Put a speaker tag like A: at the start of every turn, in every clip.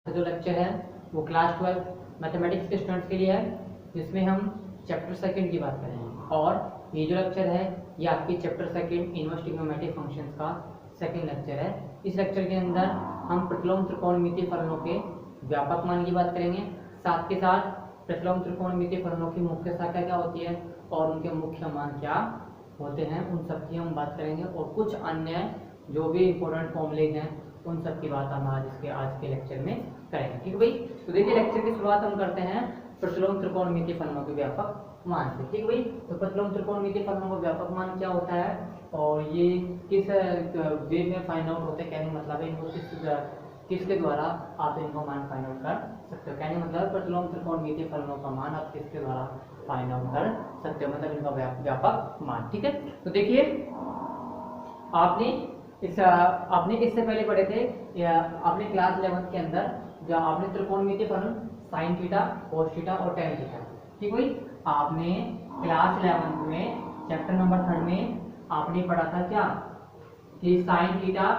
A: जो लेक्चर है वो क्लास 12 मैथमेटिक्स के स्टूडेंट्स के लिए है, जिसमें हम चैप्टर सेकंड की बात करेंगे। और ये जो लेक्चर है ये आपकी chapter second inverse trigonometric functions का सेकंड लेक्चर है। इस लेक्चर के अंदर हम प्रतिलोम त्रिकोणमितीय फलनों के व्यापक मान की बात करेंगे, साथ के साथ प्रतिलोम त्रिकोणमितीय फलनों की मुख्य शाखा क्या होती है और उनके मुख्य मान क्या होते हैं, उन सब की हम बात करेंगे। और कुछ अन्य जो भी इंपॉर्टेंट फॉर्मूलेज हैं उन सब की बात हम आज के लेक्चर में करेंगे। ठीक है भाई, तो देखिए लेक्चर की शुरुआत हम करते हैं प्रतिलोम त्रिकोणमितीय फलनों के व्यापक मान से। ठीक है भाई, तो प्रतिलोम त्रिकोणमितीय फलनों का व्यापक मान क्या होता है और ये किस वे में फाइंड आउट होते हैं, कहने मतलब है इनको किसके द्वारा आप इनको मान फाइंड आउट कर सकते हो। कहने मतलब प्रतिलोम त्रिकोणमितीय फलनों का मान आप किसके द्वारा फाइंड आउट कर सकते हो, मतलब इनका व्यापक मान। ठीक है, तो देखिए आपने इससे पहले पढ़े थे आपने क्लास 11 के अंदर जो आपने त्रिकोणमितीय फलन साइन थीटा, कोस थीटा और टेन थीटा। ठीक भाई, आपने क्लास 11 में चैप्टर नंबर 3 में आपने पढ़ा था क्या कि साइन थीटा,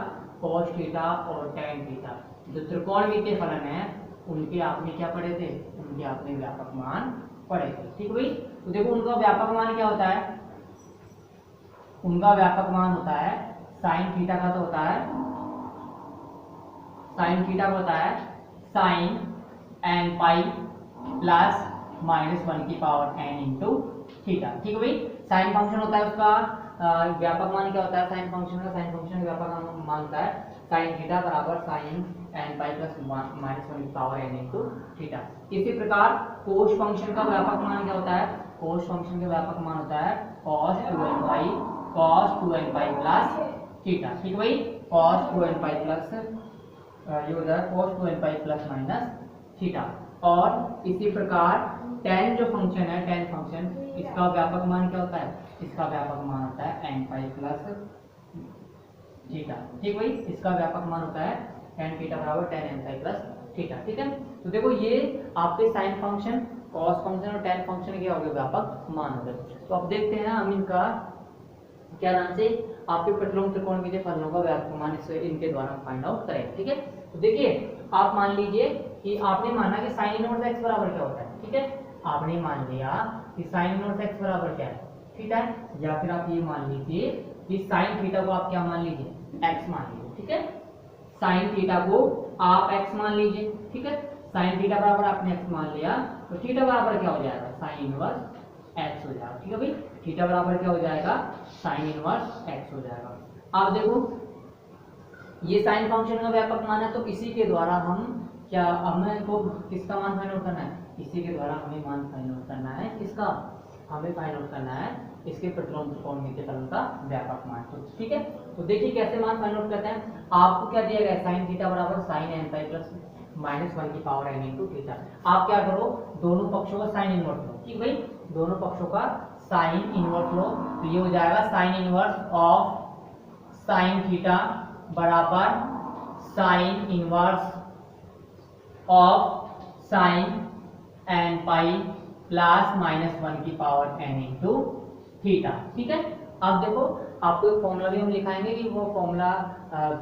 A: कोस थीटा और टेन थीटा जो त्रिकोणमितीय फलन है उनके आपने क्या पढ़े थे, उनके आपने व्यापक मान पढ़े थे। ठीक भाई, तो देखो उनका व्यापक मान क्या होता है, उनका व्यापक मान होता है साइन थीटा का तो होता है साइन थीटा का होता है sine N pi plus minus 1 की पावर एन इंटू थीटा। ठीक है भाई, साइन फंक्शन होता है उसका व्यापक मान क्या होता है, साइन फंक्शन का व्यापक मान होता है साइन थीटा बराबर sine N pi plus minus 1 की पावर एन इंटू थीटा। इसी प्रकार कोस फंक्शन का व्यापक मान क्या होता है, कोस फंक्शन का व्यापक मान होता है cos 2n pi plus theta. ठीक है भाई, cos 2n पाई प्लस ये हो जाएगा cos 2n पाई प्लस माइनस थीटा। और इसी प्रकार tan जो फंक्शन है, tan फंक्शन इसका व्यापक मान क्या होता है, इसका व्यापक मान होता है n पाई प्लस थीटा। ठीक भाई, इसका व्यापक मान होता है tan थीटा बराबर tan n pi plus theta. ठीक है, तो देखो ये आपके साइन फंक्शन, कॉस फंक्शन और tan फंक्शन के हो गए व्यापक मान हो गए। तो अब देखते हैं हम इनका क्या नाम से आपके प्रतिलोम त्रिकोणमितीय फलनों का व्यापक मान इनके द्वारा फाइंड आउट करें। ठीक है, तो देखिए आप मान लीजिए कि आपने माना कि साइन इनवर्स x बराबर क्या होता है। ठीक है, आपने मान लिया कि साइन इनवर्स x बराबर क्या है, थीटा है, या फिर आप ये मान लीजिए कि साइन थीटा को आप क्या मान लीजिए, x मान लीजिए। ठीक है, साइन थीटा को आप x मान लीजिए। ठीक है, साइन थीटा बराबर आपने x मान लिया तो थीटा बराबर क्या हो जाएगा, साइन इनवर्स x हो जाएगा। ठीक है भाई, थीटा बराबर क्या हो जाएगा, साइन इनवर्स x हो जाएगा। अब देखो ये साइन फंक्शन का व्यापक मान है, तो इसी के द्वारा हम क्या, हमें को किसका मान फाइंड आउट करना है, इसी के द्वारा हमें मान फाइंड आउट करना है, किसका, हमें फाइंड आउट करना है इसके प्रतिलोम त्रिकोणमितीय फलन का व्यापक मान। तो ठीक है, तो देखिए कैसे मान फाइंड आउट करते हैं। आपको क्या दिया गया है, साइन थीटा बराबर sine N pi plus minus 1 की पावर एन इंटू थीटा। आप क्या करो, दोनों पक्षों का साइन इनवर्स लो। ठीक भाई, दोनों पक्षों का साइन इनवर्स लो, तो ये हो जाएगा sine inverse of sine theta बराबर sine inverse of sine N pi plus minus 1 की पावर एन इंटू थीटा। ठीक है, अब देखो आपको एक फॉर्मूला भी हम लिखाएंगे कि वो फॉर्मूला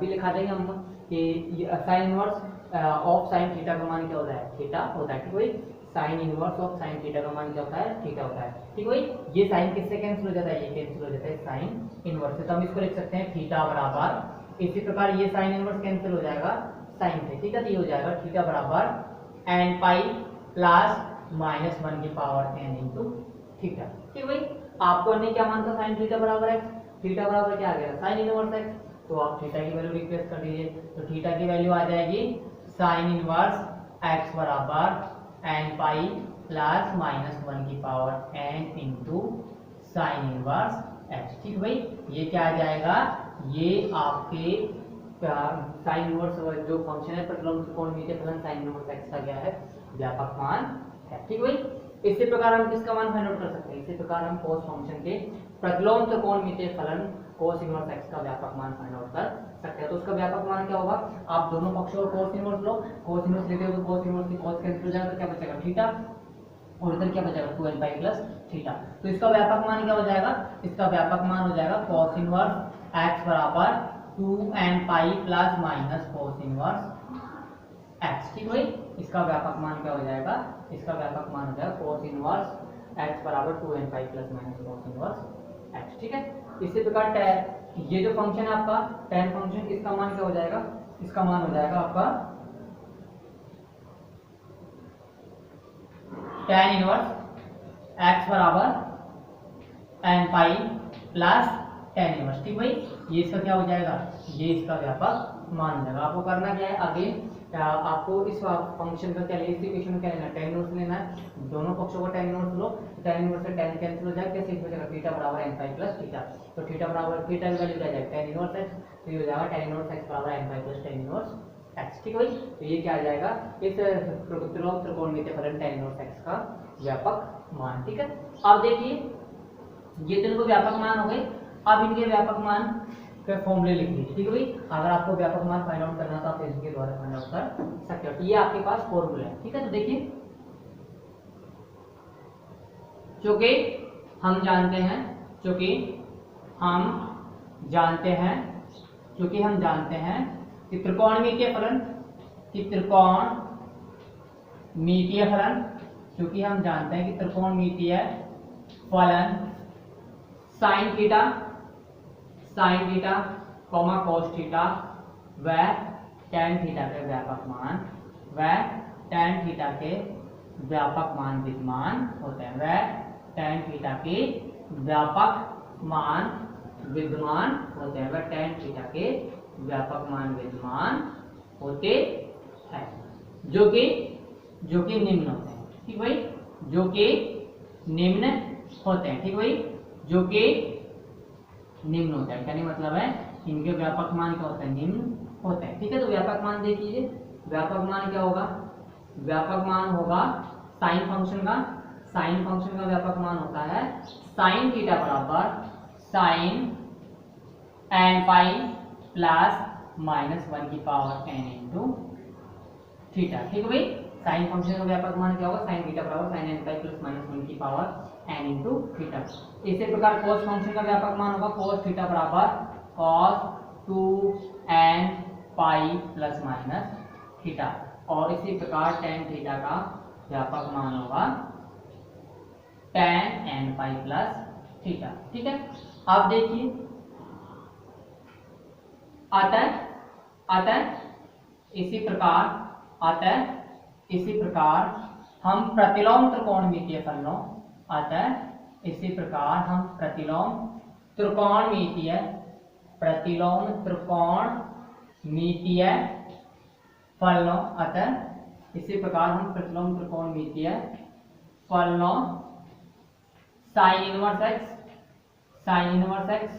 A: भी लिखा देंगे हम कि sign inverse of sine theta का मान क्या होता है, थीटा होता है। ठीक भाई, sign inverse of sine theta का मान क्या होता है, थीटा होता है। ठीक भाई, ये साइन किससे कैंसिल हो जाता है, ये कैंसिल हो जाता है साइन इनवर्स से, तो हम इसको लिख सकते हैं थीटा बराबर, इसी प्रकार ये साइन इनवर्स कैंसिल हो जाएगा साइन से। ठीक है, तो ये हो जाएगा थीटा बराबर एन पाई प्लस माइनस 1 की पावर एन इंटू थीटा। ठीक भाई, आपको ने क्या मान था, साइन थीटा बराबर एक्स, थीटा बराबर क्या आ गया, साइन इनवर्स एक्स, तो आप थीटा की वैल्यू रिप्लेस कर दीजिए, तो थीटा की वैल्यू आ जाएगी साइन इनवर्स एक्स बराबर एन पाई प्लस माइनस 1 की power n into sine inverse x. ठीक भाई, ये क्या आ जाएगा, ये आपके साइन इनवर्स जो फंक्शन है प्रतिलोम त्रिकोणमितीय फलन साइन इनवर्स एक्स का क्या है, व्यापक मान है। ठीक भाई, इसी प्रकार हम किसका मान फाइंड आउट कर सकते हैं, इसी प्रकार हम cos फंक्शन के प्रतिलोम त्रिकोणमितीय फलन cos इनवर्स x का व्यापक मान फाइंड आउट कर सकते हैं। तो उसका व्यापक मान क्या होगा, आप दोनों पक्षों को cos इनवर्स लो, cos इनवर्स लेते हो तो cos इनवर्स की cos कैंसिल हो जाएगा, तो क्या बचेगा थीटा, और इधर क्या बचेगा 2n पाई प्लस थीटा। तो इसका व्यापक मान क्या हो जाएगा, इसका व्यापक मान हो जाएगा cos इनवर्स x बराबर 2n पाई plus minus cos inverse x. ठीक भाई, इसका व्यापक मान क्या हो जाएगा, इसका व्यापक मान हो जाएगा cos इनवर्स एक्स बराबर 2n पाई plus minus cos inverse x. ठीक है, इसी प्रकार tan, ये जो फंक्शन है आपका tan फंक्शन, इसका मान क्या हो जाएगा, इसका मान हो जाएगा आपका tan इनवर्स एक्स बराबर n pi plus tan inverse. ठीक भाई, ये इसका क्या हो जाएगा, ये इसका व्यापक मान हो जाएगा। आपको करना क्या है आगे, आपको इस फंक्शन का क्या लेना, इस इक्वेशन में क्या लेना, tan इनवर्स लेना है। दोनों पक्षों का tan इनवर्स लो, tan इनवर्स से tan कैंसिल हो जाएगा, कैसे हो जाएगा, थीटा बराबर n पाई प्लस थीटा। तो थीटा बराबर थीटा की वैल्यू क्या आ जाएगा, tan इनवर्स x, तो ये हो जाएगा tan इनवर्स x बराबर n pi plus tan inverse x। ठीक है भाई, तो ये क्या आ जाएगा, इस त्रिकोणमितीय फलन tan इनवर्स x का व्यापक मान। ठीक है, अब देखिए ये तो व्यापक मान हो गए। अब इनके व्यापक मान के फॉर्मूले लिख लीजिए। ठीक है भाई, अगर आपको व्यापक मान फाइंड आउट करना तो आप इसके द्वारा फाइंड आउट कर सकते हो। ये आपके पास फॉर्मूला है। ठीक है, तो देखिए चूंकि हम जानते हैं, चूंकि हम जानते हैं, चूंकि हम जानते हैं कि त्रिकोणमितीय फलन, कि त्रिकोणमितीय फलन, क्योंकि हम जानते हैं कि त्रिकोणमितीय फलन sine theta comma cos theta व tan थीटा के व्यापक मान, व tan थीटा के व्यापक मान विद्यमान होते हैं, व tan थीटा के व्यापक मान विद्यमान होते हैं, व tan थीटा के व्यापक मान विद्यमान होते हैं, जो कि निम्न होते हैं। ठीक भाई, जो कि निम्न होते हैं। ठीक भाई, जो कि निम्न होता है, कहने मतलब है इनके व्यापक मान क्या होता है, निम्न होते हैं। ठीक है, तो व्यापक मान देख लीजिए, व्यापक मान क्या होगा, व्यापक मान होगा साइन फंक्शन का, साइन फंक्शन का व्यापक मान होता है साइन थीटा बराबर sine n pi plus minus 1 की पावर n इंटू थीटा। ठीक है भाई, साइन फंक्शन का व्यापक मान क्या होगा, साइन थीटा बराबर sine n pi plus minus 1 की पावर n इंटू थीटा। इसी प्रकार cos फंक्शन का व्यापक मान होगा cos थीटा बराबर cos 2n पाई प्लस माइनस थीटा, और इसी प्रकार tan थीटा का व्यापक मान होगा tan n pi plus theta. ठीक है, अब देखिए अतः इसी प्रकार हम प्रतिलोम त्रिकोणमितीय फलनों, अतः इसी प्रकार हम प्रतिलोम त्रिकोणमितीय फलनों, अतः इसी प्रकार हम प्रतिलोम त्रिकोणमितीय फलनों sign inverse x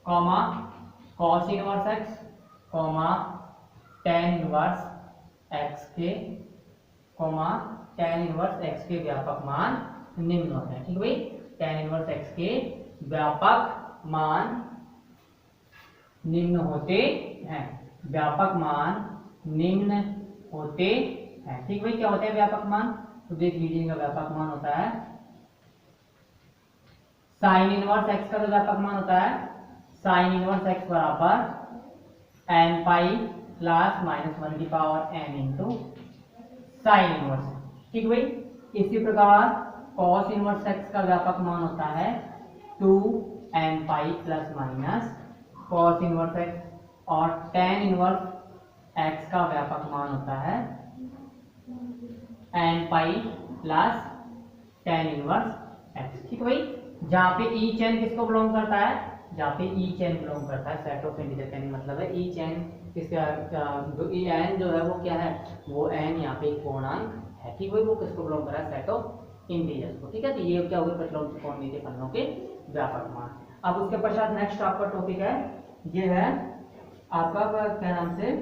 A: comma cos inverse x comma tan inverse x के कॉमा tan इनवर्स एक्स के व्यापक मान निम्न होते हैं। ठीक है भाई, tan इनवर्स एक्स के व्यापक मान निम्न होते हैं, व्यापक मान निम्न होते हैं। ठीक भाई, क्या होते हैं व्यापक मान, तो देख लीजिएगा, व्यापक मान होता है साइन इनवर्स एक्स का जो व्यापक मान होता है साइन इनवर्स एक्स बराबर n पाई प्लस माइनस 1 की power n into sine inverse. ठीक भाई, इसी प्रकार cos इनवर्स एक्स का व्यापक मान होता है 2n पाई plus minus cos inverse x, और tan इनवर्स एक्स का व्यापक मान होता है n pi plus tan inverse x. ठीक है भाई, जहाँ पे ई चेन किसको बिलोंग करता है, जहाँ पे ई चेन बिलोंग करता है सेट ऑफ इंटीजर, कहने मतलब है ई चेन किसका, एन जो है वो क्या है, वो एन यहाँ पे एक पूर्णांक है। ठीक है, वो किसको बिलोंग कर रहा है, सेट ऑफ इंटीजर्स को। ठीक है, तो ये क्या हो गया प्रतिलोम त्रिकोणमितीय फलनों के व्यापक मान। अब उसके पश्चात नेक्स्ट आपका टॉपिक है, ये है आपका क्या नाम से,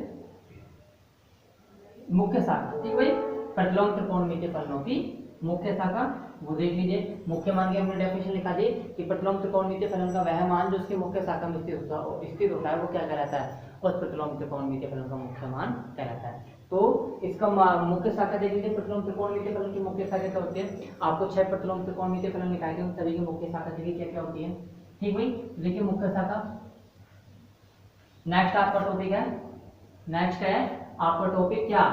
A: मुख्य शाखा। ठीक भाई, प्रतिलोम त्रिकोणमितीय फलनों की मुख्य शाखा, वो देख लीजिए। मुख्य मान की हमने डेफिनेशन लिखा दी कि प्रतिलोम त्रिकोणमितीय फलन का वह मान जो उसकी मुख्य शाखा में स्थित होता है वो क्या कहलाता है, उस प्रतिलोम त्रिकोणमितीय फलन का मुख्य मान कहलाता है। तो इसका मुख्य शाखा देख लीजिए, प्रतिलोम त्रिकोणमितीय फलन की मुख्य शाखा क्या होती है, आपको 6 प्रतिलोम त्रिकोणमितीय फलन निकाले थे, उन सभी की मुख्य शाखा देखिए क्या क्या होती है। ठीक भाई, देखिए मुख्य शाखा। नेक्स्ट आपका टॉपिक है, नेक्स्ट है आपका टॉपिक क्या,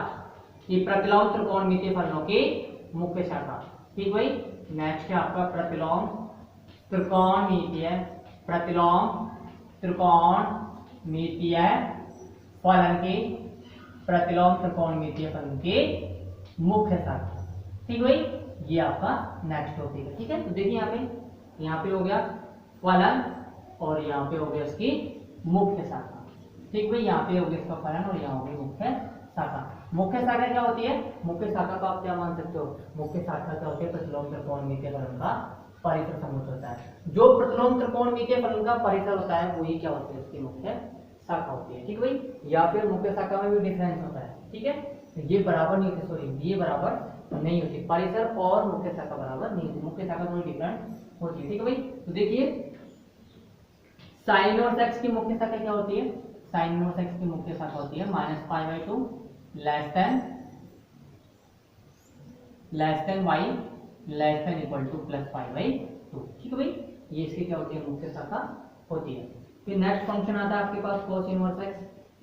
A: ये प्रतिलोम त्रिकोणमितीय फलनों की मुख्य शाखा। ठीक भाई, नेक्स्ट है आपका प्रतिलोम त्रिकोणमितीय फलन के प्रतिलोम त्रिकोणमितीय फलन के मुख्य शाखा। ठीक भाई, ये आपका नेक्स्ट टॉपिक है। ठीक है, तो देखिए यहाँ पे हो गया फलन और यहाँ पे हो गया इसकी मुख्य शाखा। ठीक भाई, यहाँ पे हो गया इसका फलन और यहाँ हो गई मुख्य शाखा। मुख्य शाखा क्या होती है? मुख्य शाखा को आप क्या मान सकते हो? मुख्य शाखा क्या होती है? प्रतिलोम त्रिकोणमितीय फलन का परिसर समुच्चय होता है। जो प्रतिलोम त्रिकोणमितीय फलन का परिसर होता है वही क्या होती है? उसकी मुख्य शाखा होती है। ठीक भाई, या फिर मुख्य शाखा में भी डिफरेंस होता है। ठीक है, तो ये बराबर नहीं होती, सॉरी ये बराबर नहीं होती, परिसर और मुख्य शाखा बराबर नहीं होती, मुख्य शाखा थोड़ी डिफरेंट होती है। ठीक है भाई, तो देखिए साइन इनवर्स एक्स की मुख्य शाखा क्या होती है? साइन इनवर्स एक्स की मुख्य शाखा होती है -π/2 less than y less than equal to +π/2। ठीक है भाई, ये इसकी क्या होती है? मुख्य शाखा होती है। फिर नेक्स्ट फंक्शन आता है आपके पास cos इनवर्स x।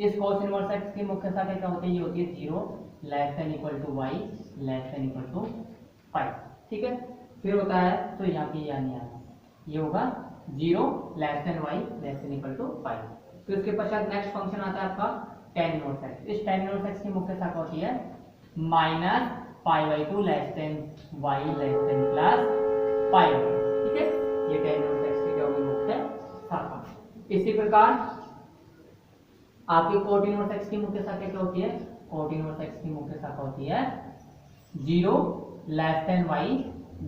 A: इस cos इनवर्स x की मुख्य शाखा क्या होती है? ये होती है 0 less than equal to y less than equal to π। ठीक है, फिर होता है तो यहाँ पे ये नहीं आना, ये होगा 0 less than y less than equal to π। फिर उसके पश्चात नेक्स्ट फंक्शन आता है आपका tan इनवर्स x। इस tan इनवर्स x की मुख्य शाखा होती है -π/2 less than y less than +π। ठीक है, ये tan इनवर्स x की क्या होगी? मुख्य शाखा। इसी प्रकार आपके cot इनवर्स x की मुख्य शाखा क्या होती है? cot इनवर्स x की मुख्य शाखा होती है 0 less than y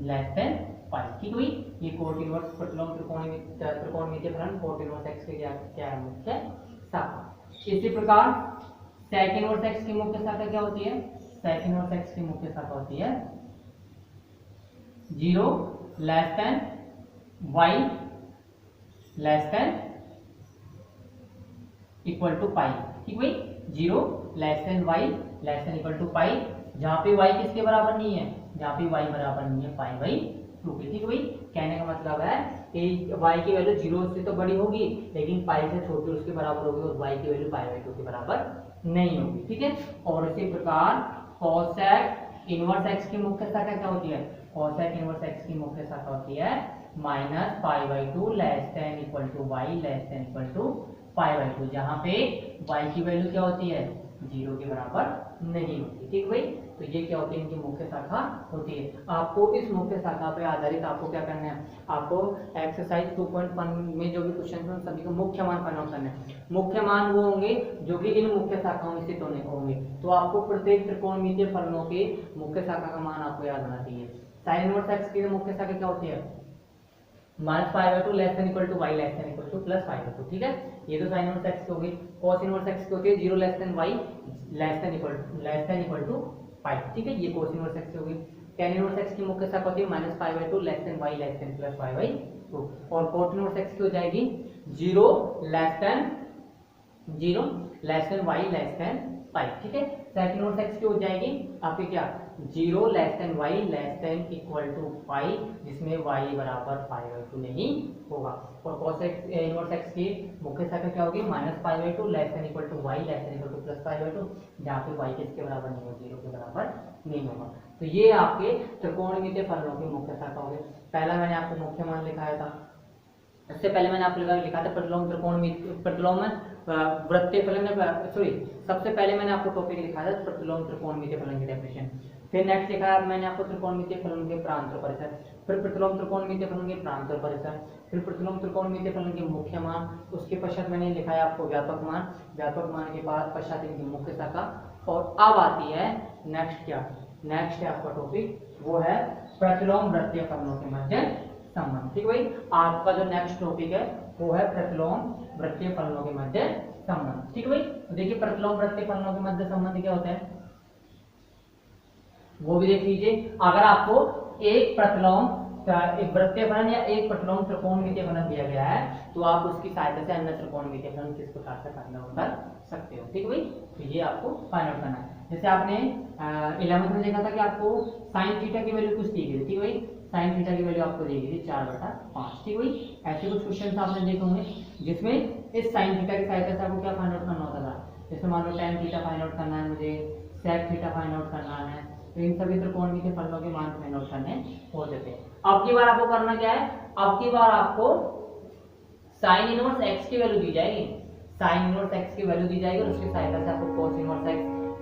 A: less than π। ठीक है, ये cot इनवर्स प्रतिलोम त्रिकोणमितीय फलन cot इनवर्स x के क्या है? मुख्य शाखा। इसी प्रकार sec इनवर्स x की मुख्य शाखा क्या होती है? sec इनवर्स x की मुख्य शाखा होती है 0 less than y less than equal to π। ठीक भाई, 0 less than y less than equal to π, जहां पे y किसके बराबर नहीं है? जहां पे y बराबर नहीं है π/2 के। ठीक भाई, कहने का मतलब है कि y की वैल्यू 0 से तो बड़ी होगी लेकिन π से छोटी उसके बराबर होगी और y की वैल्यू π/2 के बराबर नहीं होगी। ठीक है, और इसी प्रकार cosec इनवर्स x की मुख्य शाखा क्या होती है? cosec इनवर्स x की मुख्य शाखा होती है -π/2 less than equal to y less than equal to π/2, जहां पे y की वैल्यू क्या होती है? 0 के बराबर नहीं होती। ठीक भाई, तो ये क्या होती है? इनकी मुख्य शाखा होती है। आपको इस मुख्य शाखा पे आधारित आपको क्या करना है? आपको एक्सरसाइज 2.1 में जो भी क्वेश्चन है सभी को मुख्य मान फाइंड आउट करना है। मुख्य मान वो होंगे जो कि इन मुख्य शाखाओं में स्थित होंगे। तो आपको प्रत्येक त्रिकोणमितीय फलनों के मुख्य शाखा का मान आपको याद होना चाहिए। साइन इनवर्स एक्स की मुख्य शाखा क्या होती है? -π/2 less than equal to y less than equal to +π/2। ठीक है, ये तो साइन इनवर्स एक्स की हो गई। cos इनवर्स एक्स की होती है 0 less than y less than equal to π। ठीक है, ये cos इनवर्स एक्स की हो गई। tan इनवर्स एक्स की मुख्य शाखा होती है -π/2 less than y less than +π/2, और cot इनवर्स एक्स की हो जाएगी 0 less than y less than π। ठीक है, sec इनवर्स एक्स की हो जाएगी आपकी क्या? 0 less than y less than equal to π, जिसमें y बराबर π/2 नहीं होगा। और cos इनवर्स एक्स की मुख्य शाखा क्या होगी? -π/2 less than equal to y less than equal to +π/2, जहाँ पे y किसके बराबर नहीं होगा? 0 के बराबर नहीं होगा। तो ये आपके त्रिकोणमितीय फलनों की मुख्य शाखा होगी। पहला मैंने आपको मुख्य मान लिखाया था, इससे पहले मैंने आपको लिखा था प्रतिलोम वृत्तीय फलन में, सॉरी सबसे पहले मैंने आपको टॉपिक लिखा था प्रतिलोम त्रिकोणमितीय फलन की डेफिनेशन। फिर नेक्स्ट लिखा मैंने आपको त्रिकोणमितीय फलन के प्रांत परिसर, फिर प्रतिलोम त्रिकोणमितीय फलन के प्रांत परिसर, फिर प्रतिलोम त्रिकोणमितीय फलन के मुख्य मान, उसके पश्चात मैंने लिखा है आपको व्यापक मान के बाद पश्चात इनकी मुख्य शाखा। और अब आती है नेक्स्ट क्या? नेक्स्ट है आपका टॉपिक वो है प्रतिलोम वृत्तीय फलनों के मध्य संबंध। ठीक भाई, आपका जो नेक्स्ट टॉपिक है वो है प्रतिलोम वृत्तीय फलनों के मध्य संबंध। ठीक भाई, तो देखिए प्रतिलोम वृत्तीय फलनों के मध्य संबंध क्या होता है वो भी देख लीजिए। अगर आपको एक वृत्तीय फलन या एक प्रतिलोम त्रिकोणमितीय फलन दिया गया है तो आप उसकी सहायता से अन्य त्रिकोणमितीय फलन किस प्रकार से फाइंड आउट कर सकते हो। ठीक भाई, तो ये आपको फाइंड आउट करना है। जैसे आपने 11th में देखा था कि आपको साइन थीटा की वैल्यू कुछ दी गई थी। ठीक भाई, साइन थीटा की वैल्यू आपको दी गई थी 4/5। ठीक भाई, ऐसे कुछ क्वेश्चन आपने देखे होंगे जिसमें इस साइन थीटा की सहायता से आपको क्या फाइंड आउट करना होता था। जैसे मान लो tan थीटा फाइंड आउट करना है मुझे, sec थीटा फाइंड आउट करना है। तो इन सभी त्रिकोणमितीय फलनों के मान फाइंड आउट करने हो जाते हैं। अब की बार आपको करना क्या है, अब की बार आपको साइन इनवर्स x की वैल्यू दी जाएगी, साइन इनवर्स x की वैल्यू दी जाएगी और उसकी सहायता से आपको cos inverse x,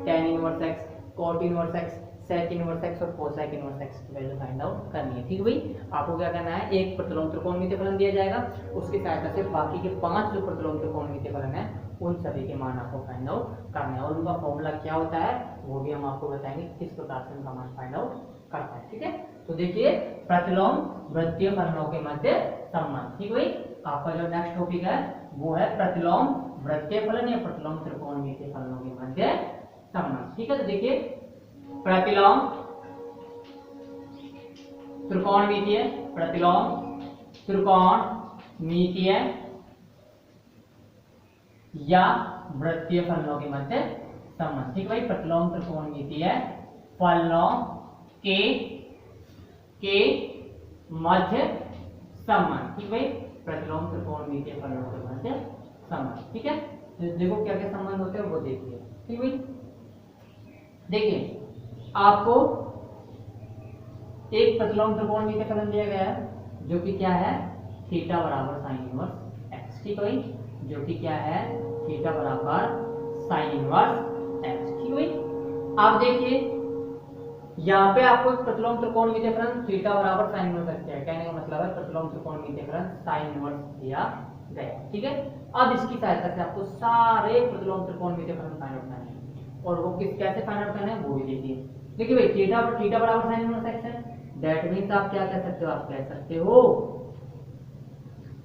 A: tan inverse x, cot inverse x, sec inverse x और cosec इनवर्स x की वैल्यू फाइंड आउट करनी है। ठीक है भाई, आपको क्या करना है, एक प्रतिलोम त्रिकोणमितीय फलन दिया जाएगा, उसकी सहायता से बाकी के 5 जो प्रतिलोम त्रिकोणमितीय फलन है उन सभी के मान आपको फाइंड आउट करना है, और उनका फॉर्मूला क्या होता है वो भी हम आपको बताएंगे किस प्रकार से उनका मान फाइंड आउट करता है। ठीक है, तो देखिए प्रतिलोम वृत्तीय फलनों के मध्य संबंध। ठीक है भाई, आपका जो नेक्स्ट टॉपिक है वो है प्रतिलोम वृत्तीय फलन या प्रतिलोम त्रिकोणमितीय फलनों के मध्य संबंध। ठीक है, तो देखिए प्रतिलोम त्रिकोणमितीय, प्रतिलोम त्रिकोणमितीय या वृत्तीय फलनों के मध्य संबंध। ठीक है भाई, प्रतिलोम त्रिकोणमितीय फलनों के मध्य संबंध। ठीक है भाई, प्रतिलोम त्रिकोणमितीय फलनों के मध्य संबंध। ठीक है, तो देखो क्या क्या संबंध होते हैं वो देखिए। ठीक है भाई, देखिए आपको एक प्रतिलोम त्रिकोणमितीय फलन दिया गया है जो कि क्या है, थीटा बराबर साइन इनवर्स एक्स। ठीक है भाई, जो कि क्या है, थीटा बराबर साइन इनवर्स एक्स। ठीक है भाई, आप देखिए यहाँ पे आपको एक प्रतिलोम त्रिकोणमितीय फलन थीटा बराबर साइन इनवर्स एक्स है, कहने का मतलब है प्रतिलोम त्रिकोणमितीय फलन साइन इनवर्स दिया गया। ठीक है, अब इसकी सहायता से आपको सारे प्रतिलोम त्रिकोणमितीय फलन फाइंड आउट करने हैं, और वो किस कैसे फाइंड आउट करने हैं वो भी देखिए। देखिए भाई, थीटा बराबर साइन इनवर्स एक्स है, दैट मींस आप क्या कह सकते हो, आप कह सकते हो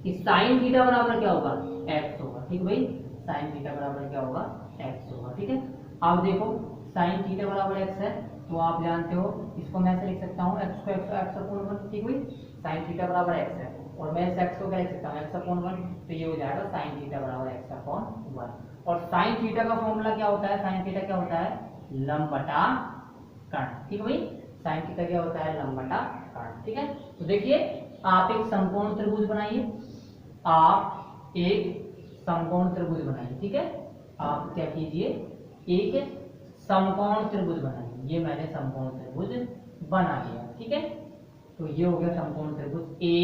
A: कि साइन थीटा बराबर क्या होगा, एक्स होगा। ठीक है भाई, साइन थीटा बराबर क्या होगा, एक्स होगा। ठीक है, अब देखो साइन थीटा बराबर एक्स है तो आप जानते हो इसको मैं ऐसे लिख सकता हूँ एक्स को एक्स अपॉन 1। ठीक है, साइन थीटा बराबर एक्स है और मैं इस एक्स को क्या लिख सकता हूँ, एक्स अपॉन 1, तो ये हो जाएगा साइन थीटा बराबर एक्स अपॉन 1। और साइन थीटा का फॉर्मूला क्या होता है, साइन थीटा क्या होता है, लंब बटा कर्ण। ठीक है भाई, साइन थीटा क्या होता है, लंब बटा कर्ण। ठीक है, तो देखिए आप एक समकोण त्रिभुज बनाइए, आप एक समकोण त्रिभुज बनाइए। ठीक है, आप क्या कीजिए, एक समकोण त्रिभुज बनाइए। ये मैंने समकोण त्रिभुज बना लिया। ठीक है, तो ये हो गया समकोण त्रिभुज ए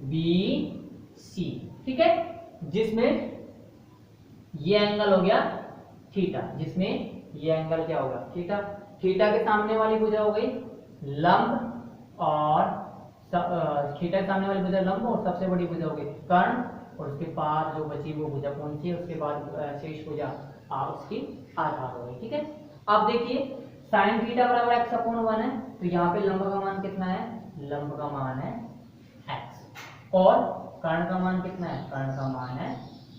A: बी सी। ठीक है, जिसमें ये एंगल हो गया थीटा, जिसमें ये एंगल क्या होगा, थीटा। थीटा के सामने वाली भुजा हो गई लंब, और थीटा के सामने वाली भुजा लंब और सबसे बड़ी भुजा हो गई कर्ण, और उसके बाद जो बची वो भुजा कौन सी है, उसके बाद शेष भुजा उसकी आधार हो गई। ठीक है, अब देखिए साइन थीटा बराबर एक्स अपॉन 1 है, तो यहाँ पे लंब का मान कितना है, लंब का मान है एक्स, और कर्ण का मान कितना है, कर्ण का मान है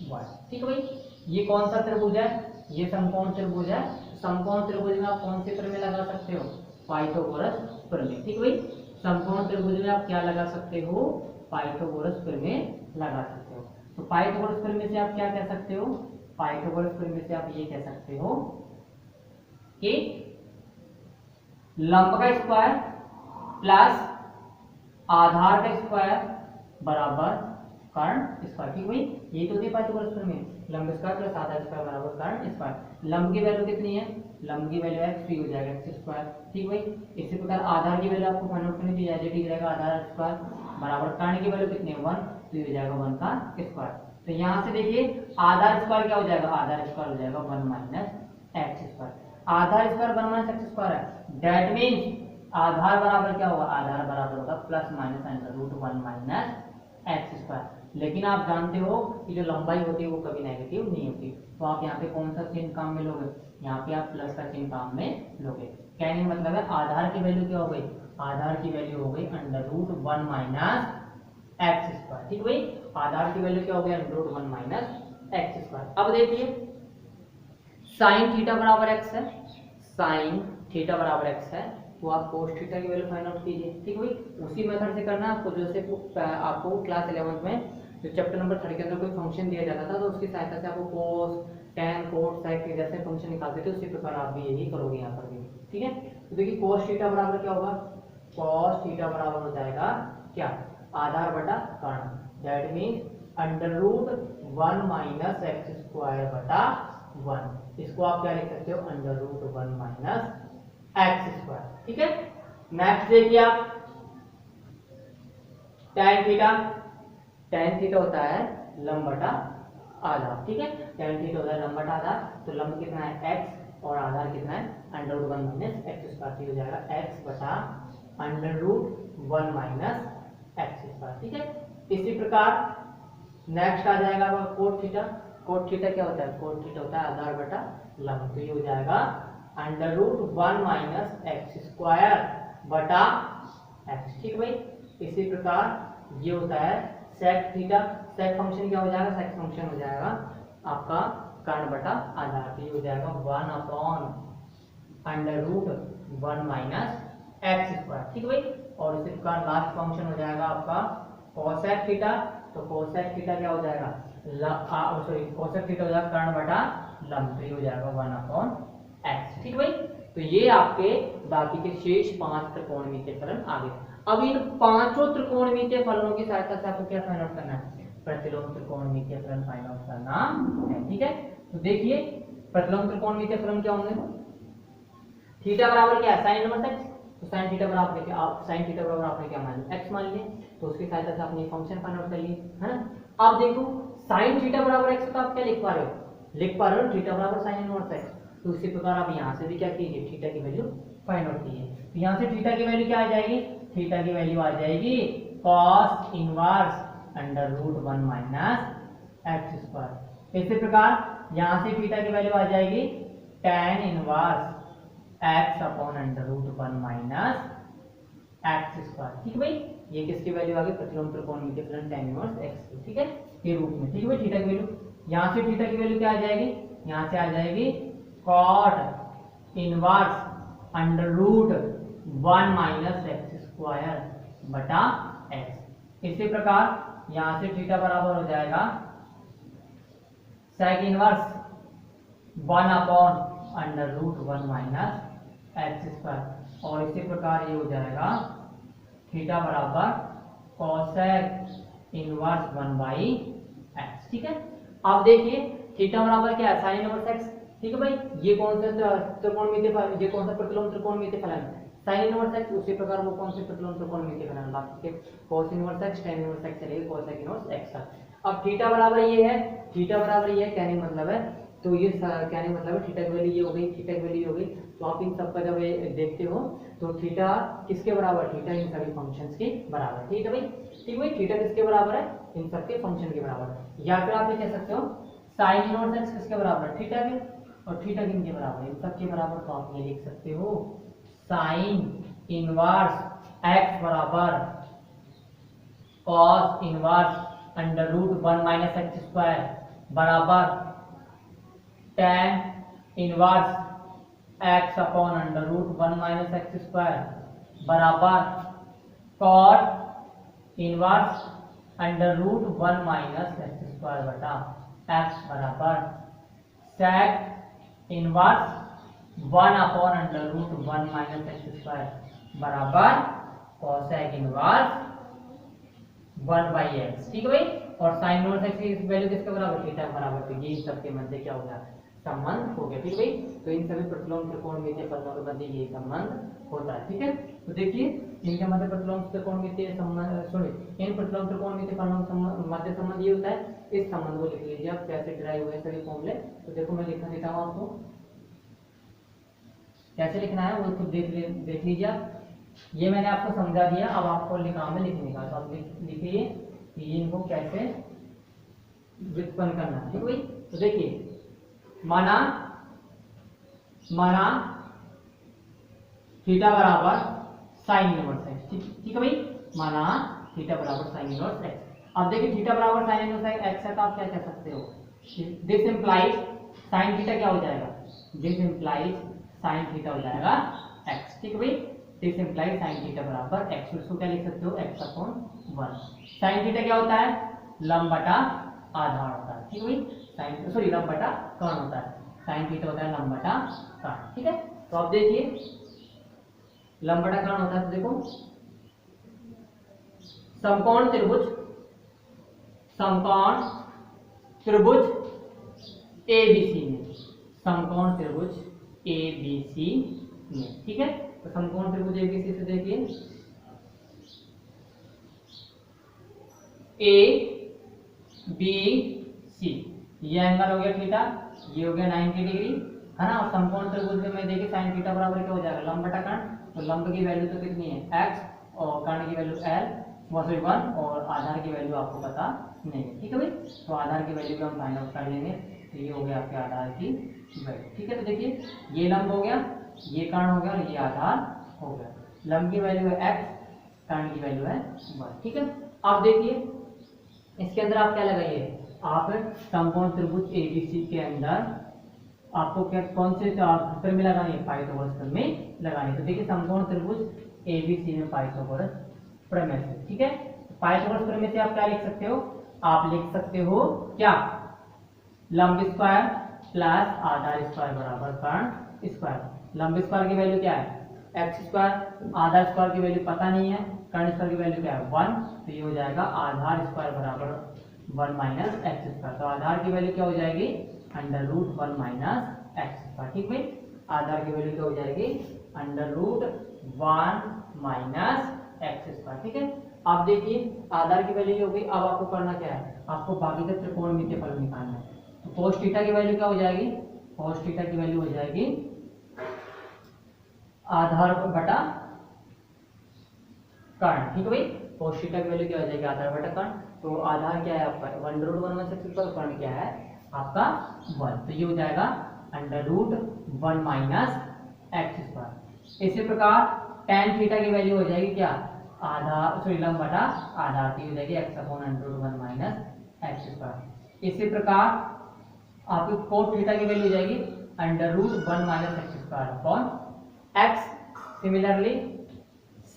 A: 1। ठीक है भाई, ये कौन सा त्रिभुज है, ये समकोण त्रिभुज है। समकोण त्रिभुज में आप कौन से प्रमेय लगा सकते हो, पाइथागोरस प्रमेय। ठीक है भाई, समकोण त्रिभुज में आप क्या लगा सकते हो, पाइथागोरस प्रमेय लगा सकते हो। तो पाइथागोरस प्रमेय से आप क्या कह सकते हो, पाइथागोरस प्रमेय से आप ये कह सकते हो कि लंब का स्क्वायर प्लस आधार का स्क्वायर बराबर कर्ण स्क्वायर। ठीक भाई, ये तो थी पाइथागोरस प्रमेय, लंब स्क्वायर प्लस आधार स्क्वायर बराबर कर्ण स्क्वायर। लंब की वैल्यू कितनी है, लंब की वैल्यू x, तो हो जाएगा x स्क्वायर। ठीक भाई, इसी प्रकार आधार की वैल्यू आपको फाइंड आउट करनी थी, एज इट इज रहेगा आधार स्क्वायर बराबर कर्ण की वैल्यू कितनी है 1, तो ये हो जाएगा 1 का स्क्वायर। तो यहाँ से देखिए आधार स्क्वायर क्या हो जाएगा, आधार स्क्वायर हो जाएगा 1 माइनस एक्स स्क्वायर। आधार स्क्वायर 1 माइनस एक्स स्क्वायर है, दैट मींस आधार बराबर क्या होगा, आधार बराबर होगा plus minus under root 1 minus x square. लेकिन आप जानते हो कि जो लंबाई होती है वो कभी नेगेटिव नहीं होती, तो आप यहाँ पे कौन सा चिन्ह काम में लोगे, यहाँ पे आप प्लस का चिन्ह काम में लोगे। कहने का मतलब है आधार की वैल्यू क्या हो गई, आधार की वैल्यू हो गई under root 1 minus x square. ठीक भाई, आधार की वैल्यू क्या हो गई, under root 1 minus x square. अब देखिए साइन थीटा बराबर एक्स है, साइन थीटा बराबर एक्स है, तो आप कोस थीटा की वैल्यू फाइंड आउट कीजिए। ठीक है भाई, उसी मेथड से करना है आपको, जैसे आपको क्लास 11th में जो चैप्टर नंबर 3 के अंदर कोई फंक्शन दिया जाता था तो उसकी सहायता से आपको कोस tan कोट साइक जैसे फंक्शन निकालते थे, उसी प्रकार आप भी यही करोगे यहाँ पर भी। ठीक है, तो देखिए कोस थीटा बराबर क्या होगा, कोस थीटा बराबर हो जाएगा क्या, आधार बटा कर्ण, that means under root 1 minus x square बटा 1। इसको आप क्या लिख सकते हो, √1 माइनस x²। ठीक है। नेक्स्ट देखिए आप tan थीटा। tan थीटा होता है लंब बटा आधार। ठीक है, tan थीटा होता है लंब बटा आधार। तो लंब कितना है x और आधार कितना है √1 माइनस x²। हो जाएगा x बटा √1 माइनस x²। ठीक है। इसी प्रकार नेक्स्ट आ जाएगा कोट थीटा। कोट थीटा क्या होता है, कोट थीटा होता है आधार बटा लंब। तो ये हो जाएगा √1 माइनस x² बटा x। ठीक भाई। इसी प्रकार ये होता है सेक थीटा। सेक फंक्शन क्या हो जाएगा, सेक फंक्शन हो जाएगा आपका कर्ण बटा आधार। तो ये हो जाएगा 1/√1 माइनस x²। ठीक भाई। और इसी प्रकार लास्ट फंक्शन हो जाएगा आपका कोसेक थीटा। तो कोसेक थीटा क्या हो जाएगा, कोसेक थीटा हो जाएगा कर्ण बटा लंब। तो ये हो जाएगा 1/x। ठीक भाई। तो ये आपके बाकी के शेष 5 त्रिकोणमितीय फलन आ गए। अब इन पांचों त्रिकोणमितीय फलनों की सहायता से आपको क्या फाइंड आउट करना है, प्रतिलोम त्रिकोणमितीय फलन फाइंड आउट करना है। ठीक है। तो देखिए प्रतिलोम त्रिकोणमितीय फलन क्या होंगे, थीटा बराबर क्या है sin इनवर्स x। तो sin थीटा बराबर क्या, आप sin थीटा बराबर आपने क्या मान लिया, x मान लिया। तो उसकी सहायता से आपने फंक्शन फाइंड आउट कर लिए, है ना। अब देखो sin थीटा बराबर x तो आप क्या लिख पा रहे हो, लिख पा रहे हो थीटा बराबर sin इनवर्स x। तो इसी प्रकार आप यहाँ से भी क्या कीजिए, थीटा की वैल्यू फाइंड आउट कीजिए। तो यहाँ से थीटा की वैल्यू क्या आ जाएगी, थीटा की वैल्यू आ जाएगी cos इनवर्स √1 माइनस x²। इसी प्रकार यहाँ से थीटा की वैल्यू आ जाएगी tan inverse x/√1 minus x²। ठीक है भाई। ये किसकी वैल्यू आ गई, प्रतिलोम त्रिकोणमितीय फलन tan इनवर्स x की। ठीक है, के रूप में। ठीक है भाई। थीटा की वैल्यू यहाँ से थीटा की वैल्यू क्या आ जाएगी, यहाँ से आ जाएगी cot इनवर्स √1 माइनस x² बटा x। इसी प्रकार यहाँ से थीटा बराबर हो जाएगा sec इनवर्स 1/√1 माइनस x²। और इसी प्रकार ये हो जाएगा थीटा बराबर cosec इनवर्स 1/x। ठीक है। अब देखिए थीटा बराबर क्या है, sin इनवर्स x। ठीक है भाई। ये कौन सा त्रिकोणमितीय फलन, ये कौन सा प्रतिलोम त्रिकोणमितीय फलन है, sin इनवर्स x। उसी प्रकार वो कौन से प्रतिलोम त्रिकोणमितीय फलन, बाकी के cos inverse x, tan inverse x चलेगा, cosec इनवर्स x। अब थीटा बराबर ये है, थीटा बराबर ये है, कहने का मतलब है, तो ये कहने का मतलब है थीटा की वैल्यू ये हो गई, थीटा की वैल्यू ये हो गई। तो आप इन सब का जब देखते हो तो थीटा किसके बराबर, थीटा इन सभी फंक्शंस के बराबर। ठीक है भाई। ठीक भाई। थीटा किसके बराबर है, इन सबके फंक्शन के बराबर। या फिर आप ये कह सकते हो sin इनवर्स x किसके बराबर है, थीटा के। और थीटा किनके बराबर है, इन सबके बराबर। तो आप ये लिख सकते हो sin इनवर्स x बराबर cos इनवर्स √1 माइनस x² बराबर tan inverse x/√1 minus x² बराबर cot इनवर्स √1 माइनस x² बटा x बराबर sec इनवर्स 1/√1 माइनस x² बराबर cosec इनवर्स 1/x। ठीक है भाई। और sin इनवर्स x की वैल्यू किसके बराबर, थीटा के बराबर। तो ये सबके मध्य क्या हो गया, संबंध हो गया। ठीक है भाई। तो इन सभी प्रतिलोम त्रिकोणमितीय फलनों के मध्य ये संबंध होता है। ठीक है। तो देखिए इनके मध्य प्रतिलोम त्रिकोणमितीय संबंध, सॉरी इन प्रतिलोम त्रिकोणमितीय फलनों का मध्य संबंध ये होता है। इस संबंध को लिख लीजिए आप, कैसे ड्राइव हुए सभी फॉर्मूले। तो देखो मैं लिखना देता हूँ आपको, कैसे लिखना है वो खुद देख लीजिए आप। ये मैंने आपको समझा दिया, अब आपको काम में लिखने का। तो आप लिखिए कि इनको कैसे व्युत्पन्न करना है। ठीक है भाई। तो देखिए माना थीटा बराबर sin इनवर्स x। ठीक है भाई। माना थीटा बराबर sin इनवर्स x। अब देखिए थीटा बराबर sin इनवर्स x है, तो आप क्या कह सकते हो, दिस इंप्लाइज sin थीटा क्या हो जाएगा, दिस इंप्लाइज sin थीटा हो जाएगा x। ठीक है भाई। दिस इंप्लाइज sin थीटा बराबर x। इसको क्या लिख सकते हो, x/1। sin थीटा क्या होता है, लंब बटा आधार होता है। ठीक है भाई। sin सॉरी लंब बटा कर्ण होता है, sin थीटा होता है लंब बटा कर्ण। ठीक है। तो आप देखिए लंब बटा कर्ण होता है। तो देखो समकोण त्रिभुज ABC में समकोण त्रिभुज ABC में। ठीक है, तो समकोण त्रिभुज ABC से देखिए ABC, ये एंगल हो गया थीटा, ये हो गया 90 डिग्री, है ना। और समकोण त्रिभुज में देखिए साइन थीटा बराबर क्या हो जाएगा, लंब बटा कर्ण। तो लंब की वैल्यू तो कितनी है x, और कर्ण की वैल्यू L, 1 और आधार की वैल्यू आपको पता नहीं है। ठीक है भाई, तो आधार की वैल्यू भी हम फाइंड आउट कर लेंगे। तो ये हो गया आपके आधार की वैल्यू। ठीक है, तो देखिए ये लंब हो गया, ये कर्ण हो गया और ये आधार हो गया। लंब की वैल्यू है x, कर्ण की वैल्यू है 1। ठीक है, अब देखिए इसके अंदर आप क्या लगाइए, आप समकोण त्रिभुज ABC के अंदर आपको क्या कौन से सूत्र में लगानी है, पाइथागोरस प्रमेय में लगानी है। तो देखिए समकोण त्रिभुज ABC में पाइथागोरस प्रमेय से। ठीक है, पाइथागोरस प्रमेय से आप क्या लिख सकते हो, आप लिख सकते हो क्या, लंब स्क्वायर प्लस आधार स्क्वायर बराबर कर्ण स्क्वायर। लंब स्क्वायर की वैल्यू क्या है एक्स स्क्वायर, आधार स्क्वायर की वैल्यू पता नहीं है, कर्ण स्क्वायर की वैल्यू क्या है 1, तो ये हो जाएगा आधार स्क्वायर बराबर 1 माइनस एक्स स्क्वायर। तो आधार की वैल्यू क्या हो जाएगी √1 माइनस एक्स स्क्वायर। ठीक है, आधार की वैल्यू क्या हो जाएगी √1 माइनस एक्स स्क्वायर। ठीक है, अब देखिए आधार की वैल्यू हो गई। अब आपको करना क्या है, आपको बाकी का त्रिकोणमितीय फलन निकालना है। तो cos थीटा की वैल्यू क्या हो जाएगी, cos थीटा की वैल्यू हो जाएगी आधार बटा कर्ण। ठीक है भाई, cos थीटा की वैल्यू क्या हो जाएगी आधार बटा कर्ण। तो आधार क्या है आपका 1√1 से सिंपल, कर्ण क्या है आपका 1, तो ये हो जाएगा √1 माइनस एक्स स्क्वायर। इसी प्रकार tan थीटा की वैल्यू हो जाएगी क्या आधार, सॉरी लंब बटा आधार, तो हो जाएगी x/√1 माइनस एक्स स्क्वायर। इसी प्रकार आपकी cos थीटा की वैल्यू हो जाएगी √1 minus x square upon x। Similarly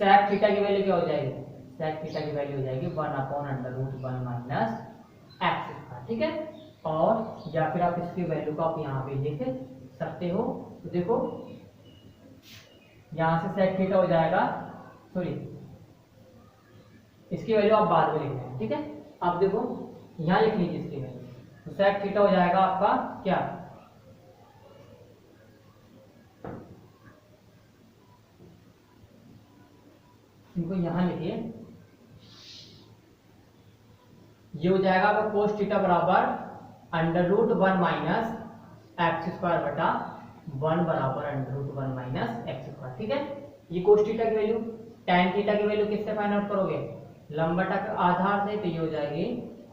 A: sec theta की वैल्यू क्या हो जाएगी, sec थीटा की वैल्यू हो जाएगी 1/√1 माइनस एक्स स्क्वायर। ठीक है, और या फिर आप इसकी वैल्यू को आप यहाँ पे लिख सकते हो। तो देखो यहाँ से sec थीटा हो जाएगा, सॉरी इसकी वैल्यू आप बाद में लिख रहे हैं। ठीक है, आप देखो यहाँ लिख लीजिए इसकी वैल्यू, तो sec थीटा हो जाएगा आपका क्या, इनको यहाँ लिखिए, ये हो जाएगा आपका cos थीटा बराबर √1 माइनस एक्स स्क्वायर बटा 1 बराबर √1 माइनस एक्स स्क्वायर। ठीक है, ये cos थीटा की वैल्यू। tan थीटा की वैल्यू किससे फाइंड आउट करोगे, लंब बटा आधार से, तो ये हो जाएगी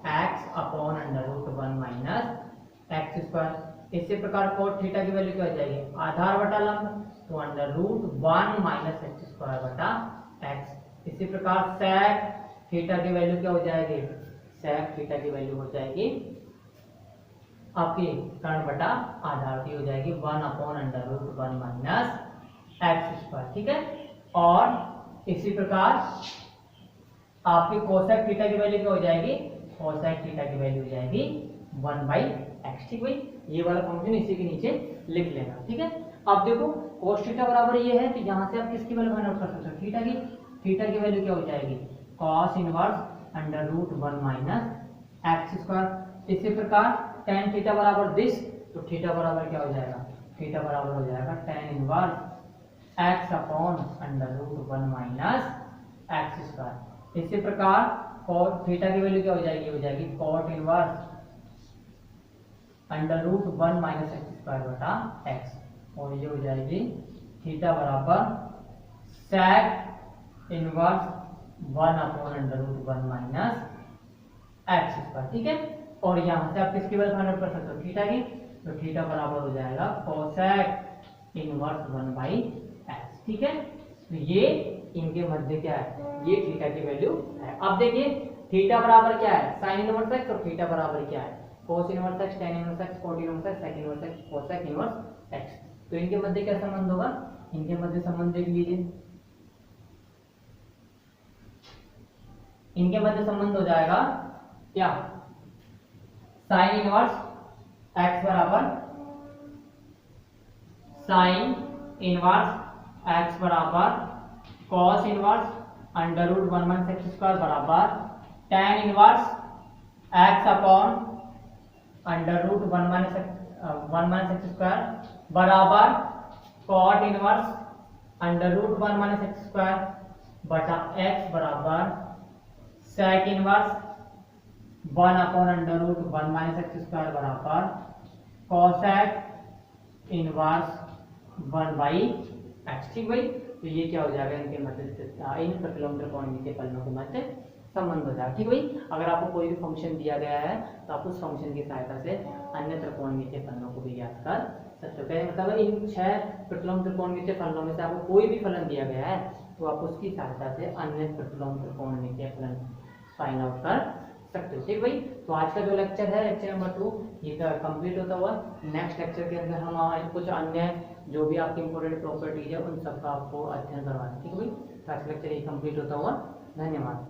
A: x/√1 माइनस एक्स स्क्वायर। इसी प्रकार cos थीटा की वैल्यू क्या हो जाएगी आधार बटा लंब, तो √1 माइनस एक्स स्क्वायर बटा x। इसी प्रकार sec थीटा की वैल्यू क्या हो जाएगी, sec थीटा की वैल्यू हो जाएगी आपकी कर्ण बटा आधार की हो जाएगी 1/√1 माइनस एक्स स्क्वायर। ठीक है, और इसी प्रकार आपकी कोसेक थीटा की वैल्यू क्या हो जाएगी, कोसेक थीटा की वैल्यू हो जाएगी 1/x। ठीक भाई, ये वाला फंक्शन इसी के नीचे लिख लेना। ठीक है, अब देखो cos थीटा बराबर ये है, तो यहाँ से आप किसकी वैल्यू फाइंड आउट कर सकते हो, थीटा की। थीटा की वैल्यू क्या हो जाएगी cos inverse √1 minus x square. इसी प्रकार tan थीटा बराबर दिस, तो थीटा बराबर क्या हो जाएगा, थीटा बराबर हो जाएगा tan inverse x/√1 minus x square. इसी प्रकार cos थीटा की वैल्यू क्या हो जाएगी, हो जाएगी cot inverse √1 minus x square बटा एक्स, और ये हो जाएगी थीटा बराबर sec inverse 1/√1 minus x square. ठीक है, और यहाँ से आप किसकी वैल्यू फाइंड आउट कर सकते हो, थीटा की। तो थीटा बराबर हो जाएगा cosec इनवर्स 1/x। ठीक है, तो ये इनके मध्य क्या है, ये थीटा की वैल्यू है। अब देखिए थीटा बराबर क्या है sin इनवर्स x, और थीटा बराबर क्या है cos inverse x, tan inverse x, cot inverse x, sec inverse x, cosec inverse x। तो इनके मध्य क्या संबंध होगा, इनके मध्य संबंध देख लीजिए, इनके मध्य संबंध हो जाएगा क्या, साइन इनवर्स x बराबर साइन इनवर्स x बराबर cos inverse √1 minus x square बराबर tan inverse x upon √1 minus 1 minus x square बराबर cot inverse under root 1 minus x square बटा एक्स बराबर sec inverse 1 upon under root 1 minus x square बराबर cosec inverse 1 by X. ठीक भाई, तो ये क्या हो जाएगा, इनके मध्य इन प्रतिलोम त्रिकोण के फलनों के मध्य संबंध हो जाएगा। ठीक भाई, अगर आपको कोई भी फंक्शन दिया गया है तो आप उस फंक्शन की सहायता से अन्य त्रिकोणमितीय फलनों को भी ज्ञात कर सकते हो। क्या मतलब इन 6 प्रतिलोम त्रिकोणमितीय फलनों में से आपको कोई भी फलन दिया गया है तो आप उसकी सहायता से अन्य प्रतिलोम त्रिकोणमितीय फलन फाइंड आउट कर सकते हो। ठीक भाई, तो आज का जो लेक्चर है लेक्चर नंबर 2 ये कंप्लीट होता हुआ। नेक्स्ट लेक्चर के अंदर हम कुछ अन्य जो भी आपकी इंपॉर्टेंट प्रॉपर्टीज है उन सबका आपको अध्ययन करवाना है। ठीक है भाई, तो आज का लेक्चर ये कंप्लीट होता हुआ। धन्यवाद।